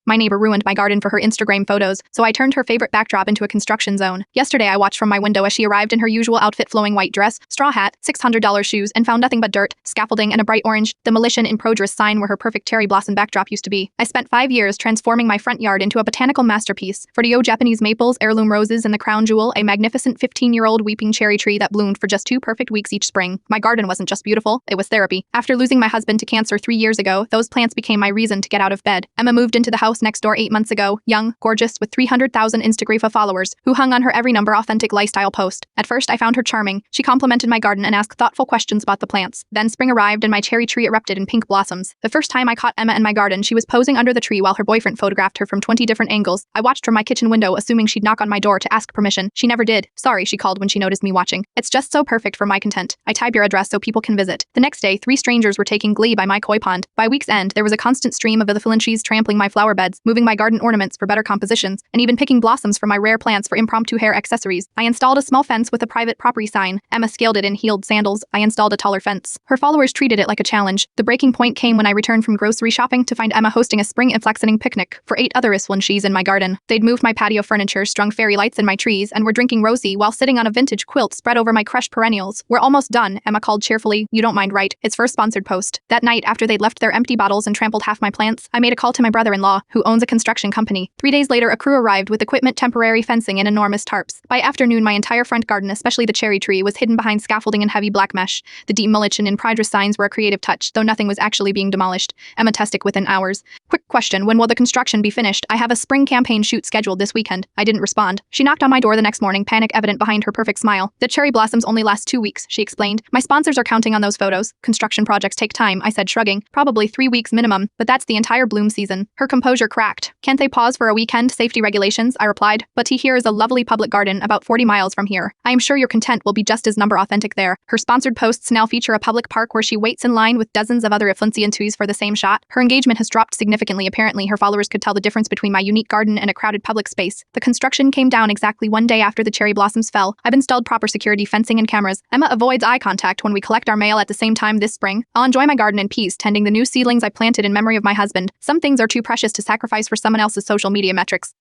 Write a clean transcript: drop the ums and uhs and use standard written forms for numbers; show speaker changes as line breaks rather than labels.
My neighbor ruined my garden for her Instagram photos, so I turned her favorite backdrop into a construction zone. Yesterday I watched from my window as she arrived in her usual outfit, flowing white dress, straw hat, $600 shoes, and found nothing but dirt, scaffolding, and a bright orange, demolition in progress sign where her perfect cherry blossom backdrop used to be. I spent 5 years transforming my front yard into a botanical masterpiece. For Japanese maples, heirloom roses, and the crown jewel, a magnificent 15-year-old weeping cherry tree that bloomed for just 2 perfect weeks each spring. My garden wasn't just beautiful, it was therapy. After losing my husband to cancer 3 years ago, those plants became my reason to get out of bed. Emma moved into the house next door 8 months ago, young, gorgeous, with 300,000 Instagram followers, who hung on her every number authentic lifestyle post. At first, I found her charming. She complimented my garden and asked thoughtful questions about the plants. Then spring arrived and my cherry tree erupted in pink blossoms. The first time I caught Emma in my garden, she was posing under the tree while her boyfriend photographed her from 20 different angles. I watched from my kitchen window, assuming she'd knock on my door to ask permission. She never did. Sorry, she called when she noticed me watching. It's just so perfect for my content. I type your address so people can visit. The next day, 3 strangers were taking glee by my koi pond. By week's end, there was a constant stream of Philanthes trampling my flower beds, moving my garden ornaments for better compositions, and even picking blossoms from my rare plants for impromptu hair accessories. I installed a small fence with a private property sign. Emma scaled it in heeled sandals. I installed a taller fence. Her followers treated it like a challenge. The breaking point came when I returned from grocery shopping to find Emma hosting a spring inflexening picnic for 8 other Philanthes in my garden. They'd moved my patio furniture, strung fairy lights in my trees, and were drinking rosé while sitting on a vintage quilt spread over my crushed perennials. We're almost done, Emma called cheerfully. You don't mind, right? It's for a sponsored post. That night, after they'd left their empty bottles and trampled half my plants, I made a call to my brother-in-law, who owns a construction company. 3 days later, a crew arrived with equipment, temporary fencing, and enormous tarps. By afternoon, my entire front garden, especially the cherry tree, was hidden behind scaffolding and heavy black mesh. The demolition and progress signs were a creative touch, though nothing was actually being demolished. Emma tested within hours. Quick question, when will the construction be finished? I have a spring campaign shoot scheduled this weekend. I didn't respond. She knocked on my door the next morning, panic evident behind her perfect smile. The cherry blossoms only last 2 weeks, she explained. My sponsors are counting on those photos. Construction projects take time, I said, shrugging. Probably 3 weeks minimum, but that's the entire bloom season. Her composure cracked. Can't they pause for a weekend? Safety regulations, I replied. But here is a lovely public garden about 40 miles from here. I am sure your content will be just as number authentic there. Her sponsored posts now feature a public park where she waits in line with dozens of other Philanthes for the same shot. Her engagement has dropped significantly. Apparently, her followers could tell the difference between my unique garden and a crowded public space. The construction came down exactly 1 day after the cherry blossoms fell. I've installed proper security fencing and cameras. Emma avoids eye contact when we collect our mail at the same time this spring. I'll enjoy my garden in peace, tending the new seedlings I planted in memory of my husband. Some things are too precious to sacrifice for someone else's social media metrics.